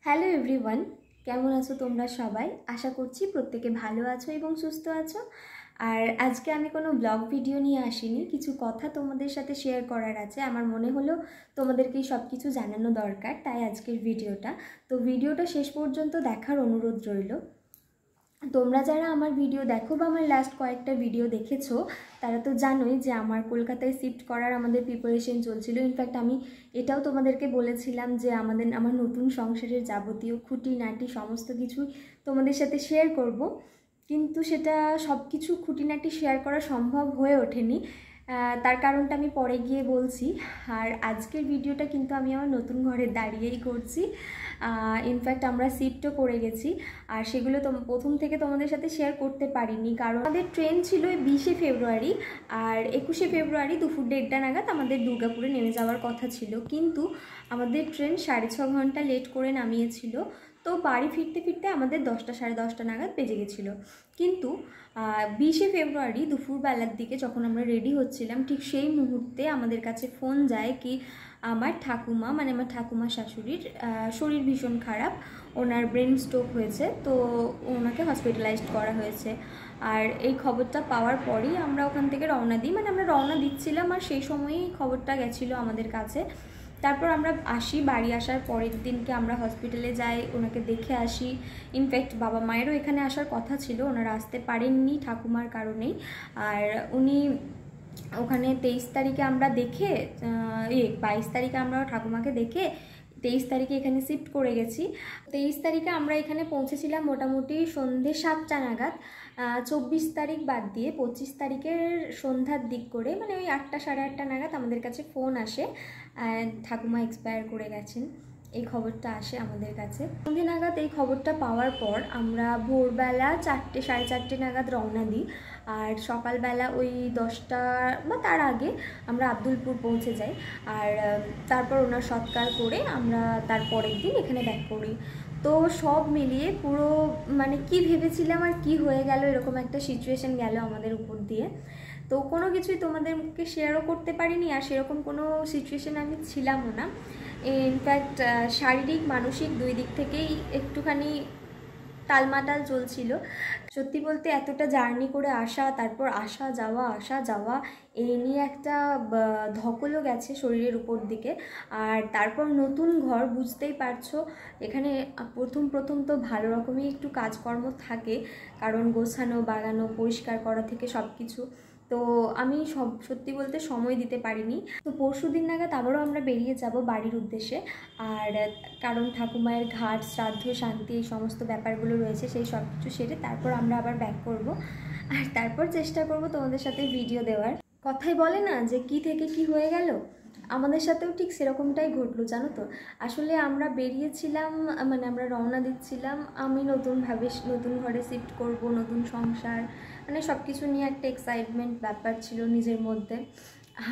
Hello everyone, কেমন আছো তোমরা সবাই? আশা করছি প্রত্যেকে ভালো আছো এবং সুস্থ আছো। আর আজকে আমি কোনো ব্লগ ভিডিও নিয়ে আসিনি, কিছু কথা তোমাদের সাথে শেয়ার করার আছে। আমার মনে হলো তোমাদেরকে সব কিছু জানানো দরকার, তাই আজকের ভিডিওটা। তো ভিডিওটা শেষ পর্যন্ত দেখার অনুরোধ রইল। তোমরা যারা আমার ভিডিও দেখো বা আমার লাস্ট কয়েকটা ভিডিও দেখেছো, তারা তো জানোই যে আমার কলকাতায় শিফট করার আমাদের প্রিপারেশন চলছিল। ইনফ্যাক্ট আমি এটাও তোমাদেরকে বলেছিলাম যে আমার নতুন সংসারের যাবতীয় খুঁটিনাটি সমস্ত কিছু তোমাদের সাথে শেয়ার করব, কিন্তু সেটা সব কিছু খুঁটিনাটি শেয়ার করা সম্ভব হয়ে ওঠেনি। তার কারণটা আমি পরে গিয়ে বলছি। আর আজকের ভিডিওটা কিন্তু আমি আমার নতুন ঘরে দাঁড়িয়েই করছি। ইনফ্যাক্ট আমরা শিফটও করে গেছি, আর সেগুলো প্রথম থেকে তোমাদের সাথে শেয়ার করতে পারিনি, কারণ আমাদের ট্রেন ছিল 20শে ফেব্রুয়ারি, আর 21শে ফেব্রুয়ারি দুপুর 1:30 নাগাদ আমাদের দুর্গাপুরে নেমে যাওয়ার কথা ছিল। কিন্তু আমাদের ট্রেন 6.5 ঘন্টা লেট করে নামিয়েছিল। তো বাড়ি ফিরতে ফিরতে আমাদের 10টা সাড়ে 10টা নাগাদ বেজে গেছিলো। কিন্তু 20শে ফেব্রুয়ারি দুপুরবেলার দিকে যখন আমরা রেডি হচ্ছিলাম, ঠিক সেই মুহূর্তে আমাদের কাছে ফোন যায় কি আমার ঠাকুমা, মানে আমার ঠাকুমা শাশুড়ির শরীর ভীষণ খারাপ, ওনার ব্রেন স্ট্রোক হয়েছে, তো ওনাকে হসপিটালাইজড করা হয়েছে। আর এই খবরটা পাওয়ার পরই আমরা ওখান থেকে রওনা দিই, মানে আমরা রওনা দিচ্ছিলাম আর সেই সময়ই খবরটা গেছিলো আমাদের কাছে। তারপর আমরা আসি, বাড়ি আসার পরের দিনকে আমরা হসপিটালে যাই, ওনাকে দেখে আসি। ইনফ্যাক্ট বাবা মায়েরও এখানে আসার কথা ছিল, ওনারা আসতে পারেননি ঠাকুমার কারণেই। আর উনি ওখানে 23 তারিখে আমরা দেখে 22 তারিখে আমরা ঠাকুমাকে দেখে 23 তারিখে এখানে শিফট করে গেছি। 23 তারিখে আমরা এখানে পৌঁছেছিলাম মোটামুটি সন্ধ্যে 7টা নাগাদ। 24 তারিখ বাদ দিয়ে 25 তারিখের সন্ধ্যার দিক করে, মানে ওই 8টা সাড়ে 8টা নাগাদ আমাদের কাছে ফোন আসে ঠাকুমা এক্সপায়ার করে গেছেন। এই খবরটা আসে আমাদের কাছে সন্ধ্যে নাগাদ। এই খবরটা পাওয়ার পর আমরা ভোরবেলা 4টে সাড়ে 4টে নাগাদ রওনা দিই, আর সকালবেলা ওই 10টা বা তার আগে আমরা আব্দুলপুর পৌঁছে যাই। আর তারপর ওনার সৎকার করে আমরা তার পরের দিন এখানে ব্যাক করি। তো সব মিলিয়ে পুরো মানে কি ভেবেছিলাম আর কি হয়ে গেল, এরকম একটা সিচুয়েশন গেল আমাদের উপর দিয়ে। তো কোনো কিছুই তোমাদেরকে শেয়ারও করতে পারিনি, আর সেরকম কোনো সিচুয়েশান আমি ছিলামও না। ইনফ্যাক্ট শারীরিক মানসিক দুই দিক থেকেই একটুখানি টালমাটাল চলছিল। সত্যি বলতে এতটা জার্নি করে আসা, তারপর আসা যাওয়া এই নিয়ে একটা ধকলও গেছে শরীরের উপর দিকে। আর তারপর নতুন ঘর, বুঝতেই পারছো এখানে প্রথম তো ভালো রকমই একটু কাজকর্ম থাকে, কারণ গোছানো বাগানো পরিষ্কার করা থেকে সব কিছু। তো আমি সত্যি বলতে সময় দিতে পারিনি। তো পরশুদিন নাগাদ আবারও আমরা বেরিয়ে যাব বাড়ির উদ্দেশ্যে। আর কারণ ঠাকুমায়ের ঘাট শ্রাদ্ধ শান্তি এই সমস্ত ব্যাপারগুলো রয়েছে, সেই সব কিছু সেরে তারপর আমরা আবার ব্যাক করব। আর তারপর চেষ্টা করব তোমাদের সাথে ভিডিও দেওয়ার। কথাই বলে না যে কি থেকে কি হয়ে গেল, আমাদের সাথেও ঠিক সেরকমটাই ঘটলো, জানো তো। আসলে আমরা বেরিয়েছিলাম, মানে আমরা রওনা দিচ্ছিলাম, আমি নতুনভাবে নতুন ঘরে শিফট করব, নতুন সংসার, মানে সব কিছু নিয়ে একটা এক্সাইটমেন্ট ব্যাপার ছিল নিজের মধ্যে।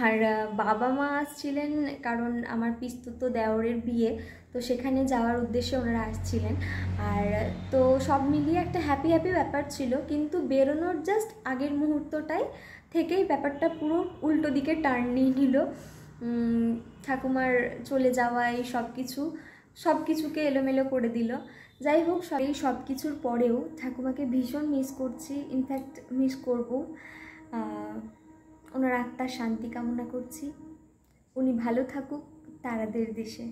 আর বাবা মা আসছিলেন, কারণ আমার পিস্তুত দেওরের বিয়ে, তো সেখানে যাওয়ার উদ্দেশ্যে ওনারা আসছিলেন। আর তো সব মিলিয়ে একটা হ্যাপি ব্যাপার ছিল, কিন্তু বেরোনোর জাস্ট আগের মুহূর্তটাই থেকেই ব্যাপারটা পুরো উল্টো দিকে টার্ন নিয়ে নিল। ঠাকুমার চলে যাওয়ায় সব কিছুকে এলোমেলো করে দিল। যাই হোক, এই সব কিছুর পরেও ঠাকুমাকে ভীষণ মিস করছি, ইনফ্যাক্ট মিস করব। ওনার আত্মার শান্তি কামনা করছি, উনি ভালো থাকুক তারাদের দেশে।